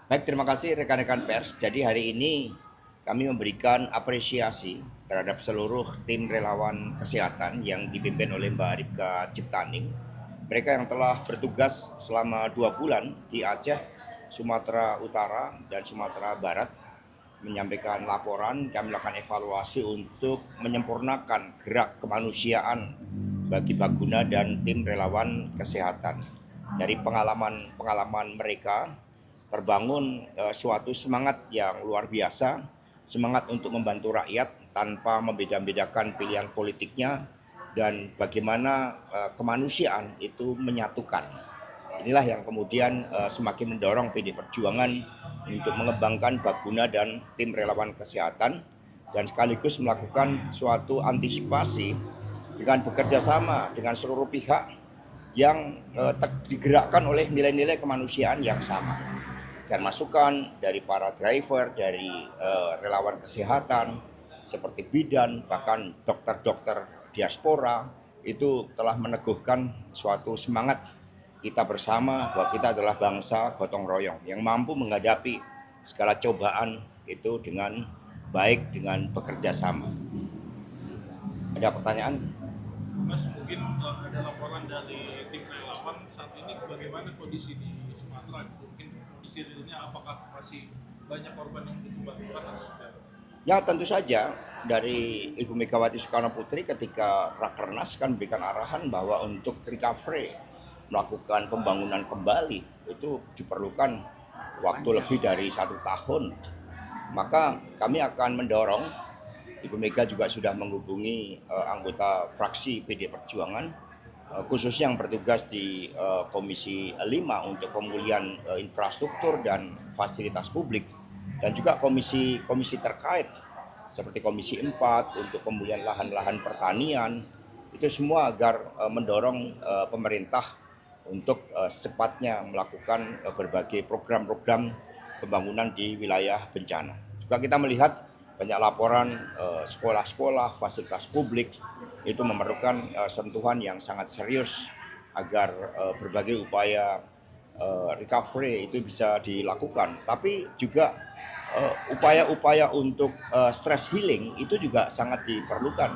Baik, terima kasih rekan-rekan pers. Jadi hari ini kami memberikan apresiasi terhadap seluruh tim relawan kesehatan yang dipimpin oleh Mbak Ripka Ciptaning. Mereka yang telah bertugas selama 2 bulan di Aceh, Sumatera Utara, dan Sumatera Barat menyampaikan laporan, kami melakukan evaluasi untuk menyempurnakan gerak kemanusiaan bagi Baguna dan tim relawan kesehatan. Dari pengalaman mereka terbangun suatu semangat yang luar biasa, semangat untuk membantu rakyat tanpa membeda-bedakan pilihan politiknya dan bagaimana kemanusiaan itu menyatukan. Inilah yang kemudian semakin mendorong PD Perjuangan untuk mengembangkan Baguna dan tim relawan kesehatan dan sekaligus melakukan suatu antisipasi dengan bekerja sama dengan seluruh pihak yang digerakkan oleh nilai-nilai kemanusiaan yang sama, dan masukan dari para driver, dari relawan kesehatan seperti bidan, bahkan dokter-dokter diaspora itu telah meneguhkan suatu semangat kita bersama bahwa kita adalah bangsa gotong royong yang mampu menghadapi segala cobaan itu dengan baik, dengan bekerja sama. Ada pertanyaan? Mas, mungkin ada laporan dari tim relawan saat ini bagaimana kondisi di Sumatera? Mungkin kondisi realnya apakah masih banyak korban yang butuh bantuan atau sudah? Ya, tentu saja dari Ibu Megawati Soekarno Putri ketika Rakernas kan berikan arahan bahwa untuk recovery, melakukan pembangunan kembali itu diperlukan waktu lebih dari 1 tahun. Maka kami akan mendorong, Ibu Mega juga sudah menghubungi anggota fraksi PD Perjuangan, khususnya yang bertugas di Komisi 5 untuk pemulihan infrastruktur dan fasilitas publik, dan juga komisi terkait seperti Komisi 4 untuk pemulihan lahan-lahan pertanian, itu semua agar mendorong pemerintah untuk secepatnya melakukan berbagai program-program pembangunan di wilayah bencana. Juga kita melihat banyak laporan sekolah-sekolah, fasilitas publik itu memerlukan sentuhan yang sangat serius agar berbagai upaya recovery itu bisa dilakukan. Tapi juga upaya-upaya untuk stress healing itu juga sangat diperlukan.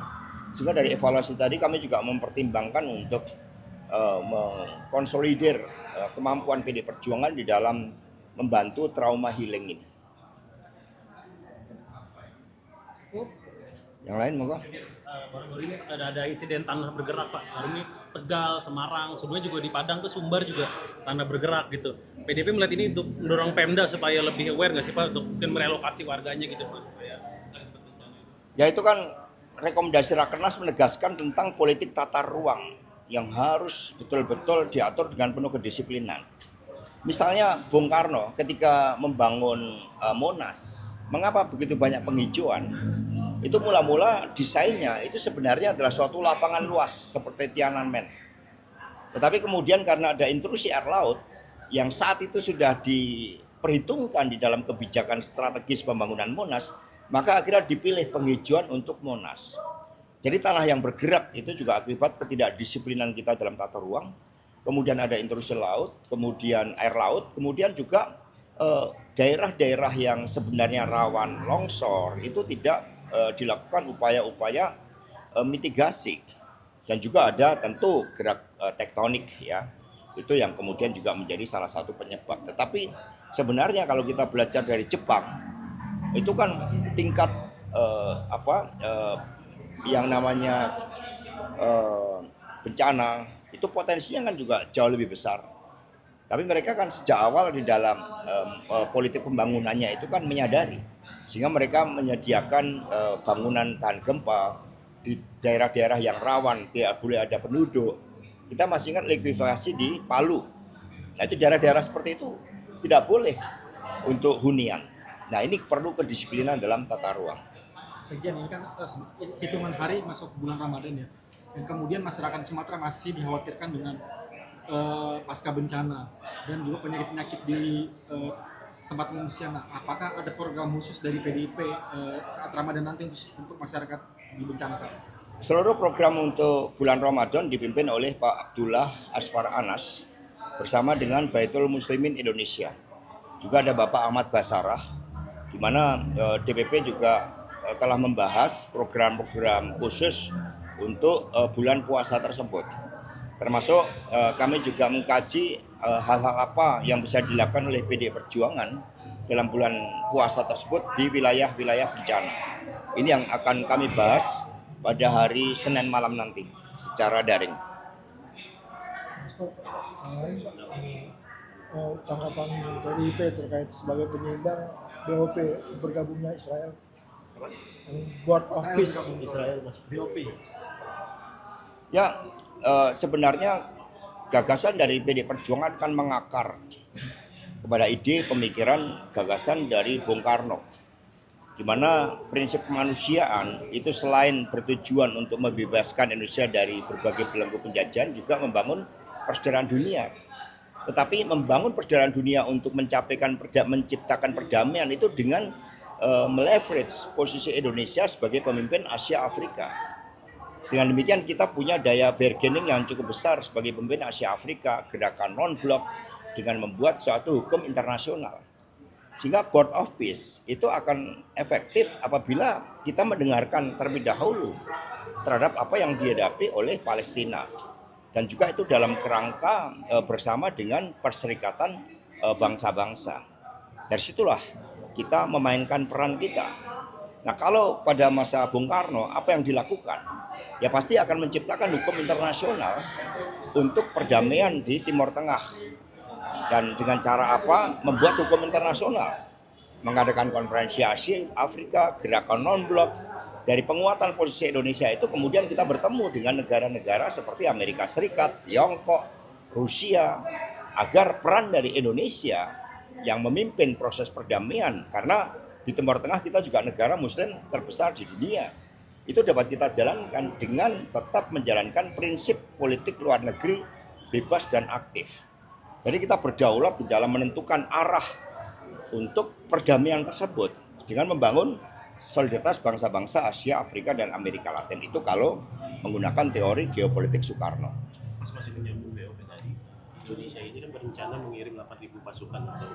Sehingga dari evaluasi tadi kami juga mempertimbangkan untuk mengkonsolidir kemampuan PD Perjuangan di dalam membantu trauma healing ini. Yang lain monggo. Baru-baru ini ada insiden tanah bergerak, Pak. Baru ini Tegal, Semarang, sebelumnya juga di Padang tuh Sumbar juga tanah bergerak gitu. PDP melihat ini untuk mendorong Pemda supaya lebih aware nggak sih, Pak, untuk mungkin merelokasi warganya gitu, Pak, supaya Ya, itu kan rekomendasi Rakernas menegaskan tentang politik tata ruang yang harus betul-betul diatur dengan penuh kedisiplinan. Misalnya Bung Karno ketika membangun Monas, mengapa begitu banyak penghijauan? Itu mula-mula desainnya itu sebenarnya adalah suatu lapangan luas seperti Tiananmen. Tetapi kemudian karena ada intrusi air laut yang saat itu sudah diperhitungkan di dalam kebijakan strategis pembangunan Monas, maka akhirnya dipilih penghijauan untuk Monas. Jadi tanah yang bergerak itu juga akibat ketidakdisiplinan kita dalam tata ruang. Kemudian ada intrusi laut, kemudian air laut, kemudian juga daerah-daerah yang sebenarnya rawan longsor itu tidak dilakukan upaya-upaya mitigasi. Dan juga ada tentu gerak tektonik ya. Itu yang kemudian juga menjadi salah satu penyebab. Tetapi sebenarnya kalau kita belajar dari Jepang, itu kan tingkat yang namanya bencana itu potensinya kan juga jauh lebih besar. Tapi mereka kan sejak awal di dalam politik pembangunannya itu kan menyadari, sehingga mereka menyediakan bangunan tahan gempa di daerah-daerah yang rawan, tidak boleh ada penduduk. Kita masih ingat likuifaksi di Palu. Nah, itu daerah-daerah seperti itu tidak boleh untuk hunian. Nah, ini perlu kedisiplinan dalam tata ruang. Sekjen, ini kan hitungan hari masuk bulan Ramadan ya, dan kemudian masyarakat Sumatera masih dikhawatirkan dengan pasca bencana dan juga penyakit-penyakit di tempat pengungsian. Nah, apakah ada program khusus dari PDIP saat Ramadan nanti untuk masyarakat di bencana sana? Seluruh program untuk bulan Ramadan dipimpin oleh Pak Abdullah Asfar Anas bersama dengan Baitul Muslimin Indonesia. juga ada Bapak Ahmad Basarah, di mana DPP juga telah membahas program-program khusus untuk bulan puasa tersebut. Termasuk kami juga mengkaji hal-hal apa yang bisa dilakukan oleh PDI Perjuangan dalam bulan puasa tersebut di wilayah-wilayah bencana. Ini yang akan kami bahas pada hari Senin malam nanti secara daring. Tanggapan PDIP terkait sebagai penyeimbang BOP bergabungnya Israel, Board of Peace Israel masuk BOP. Ya, sebenarnya gagasan dari PDI Perjuangan kan mengakar kepada ide pemikiran gagasan dari Bung Karno, di mana prinsip kemanusiaan itu selain bertujuan untuk membebaskan Indonesia dari berbagai belenggu penjajahan, juga membangun persaudaraan dunia. Tetapi membangun persaudaraan dunia untuk menciptakan perdamaian itu dengan meleverage posisi Indonesia sebagai pemimpin Asia Afrika. Dengan demikian kita punya daya bargaining yang cukup besar sebagai pemimpin Asia Afrika, gerakan non-blok, dengan membuat suatu hukum internasional. Sehingga Board of Peace itu akan efektif apabila kita mendengarkan terlebih dahulu terhadap apa yang dihadapi oleh Palestina. Dan juga itu dalam kerangka bersama dengan Perserikatan Bangsa-Bangsa. Dari situlah kita memainkan peran kita. Nah, kalau pada masa Bung Karno apa yang dilakukan? Ya pasti akan menciptakan hukum internasional untuk perdamaian di Timur Tengah. Dan dengan cara apa? Membuat hukum internasional. Mengadakan konferensi Asia Afrika, gerakan non-blok. Dari penguatan posisi Indonesia itu kemudian kita bertemu dengan negara-negara seperti Amerika Serikat, Tiongkok, Rusia, agar peran dari Indonesia yang memimpin proses perdamaian, karena di Timur Tengah kita juga negara muslim terbesar di dunia, itu dapat kita jalankan dengan tetap menjalankan prinsip politik luar negeri bebas dan aktif. Jadi kita berdaulat di dalam menentukan arah untuk perdamaian tersebut dengan membangun solidaritas bangsa-bangsa Asia, Afrika, dan Amerika Latin. Itu kalau menggunakan teori geopolitik Soekarno. Mas masih menyambung BOP tadi, Indonesia ini kan berencana mengirim 8.000 pasukan untuk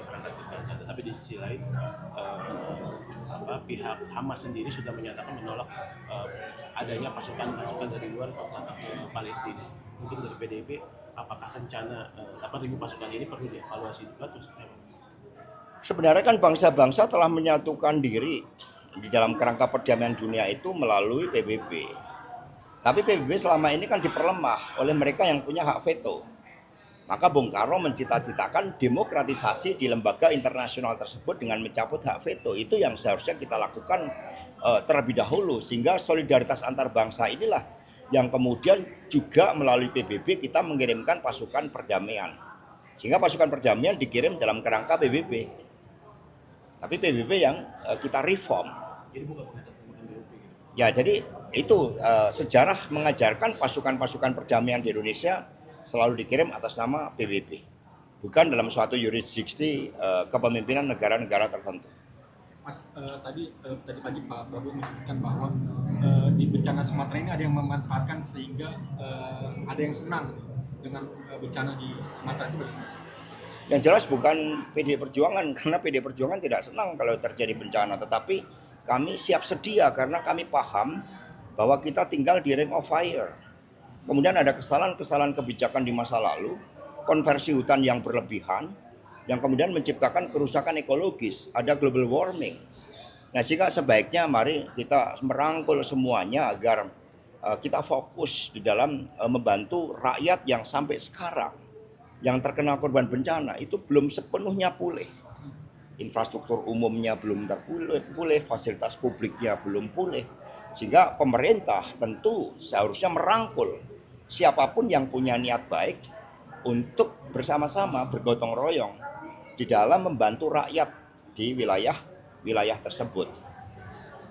berangkat ke Gaza. Tetapi di sisi lain, pihak Hamas sendiri sudah menyatakan menolak adanya pasukan-pasukan dari luar untuk datang ke Palestina. Mungkin dari PDIP, apakah rencana 8.000 pasukan ini perlu dievaluasi atau seperti apa? Sebenarnya kan bangsa-bangsa telah menyatukan diri di dalam kerangka perdamaian dunia itu melalui PBB. Tapi PBB selama ini kan diperlemah oleh mereka yang punya hak veto. Maka Bung Karno mencita-citakan demokratisasi di lembaga internasional tersebut dengan mencabut hak veto. Itu yang seharusnya kita lakukan terlebih dahulu. Sehingga solidaritas antar bangsa inilah yang kemudian juga melalui PBB kita mengirimkan pasukan perdamaian. Sehingga pasukan perdamaian dikirim dalam kerangka PBB. Tapi PBB yang kita reform. Jadi bukan mengatasnamakan BOP gitu. Ya, jadi itu sejarah mengajarkan pasukan-pasukan perdamaian di Indonesia selalu dikirim atas nama PBB. Bukan dalam suatu yurisdiksi kepemimpinan negara-negara tertentu. Mas, tadi pagi Pak Prabowo menyebutkan bahwa di bencana Sumatera ini ada yang memanfaatkan sehingga ada yang senang dengan bencana di Sumatera itu bagaimana, Mas? Yang jelas bukan PDI Perjuangan, karena PDI Perjuangan tidak senang kalau terjadi bencana. Tetapi kami siap sedia karena kami paham bahwa kita tinggal di ring of fire. Kemudian ada kesalahan-kesalahan kebijakan di masa lalu, konversi hutan yang berlebihan, yang kemudian menciptakan kerusakan ekologis, ada global warming. Nah, sehingga sebaiknya mari kita merangkul semuanya agar kita fokus di dalam membantu rakyat yang sampai sekarang yang terkena korban bencana itu belum sepenuhnya pulih. Infrastruktur umumnya belum terpulih, fasilitas publiknya belum pulih. Sehingga pemerintah tentu seharusnya merangkul siapapun yang punya niat baik untuk bersama-sama bergotong royong di dalam membantu rakyat di wilayah tersebut.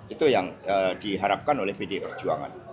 Itu yang diharapkan oleh PDI Perjuangan.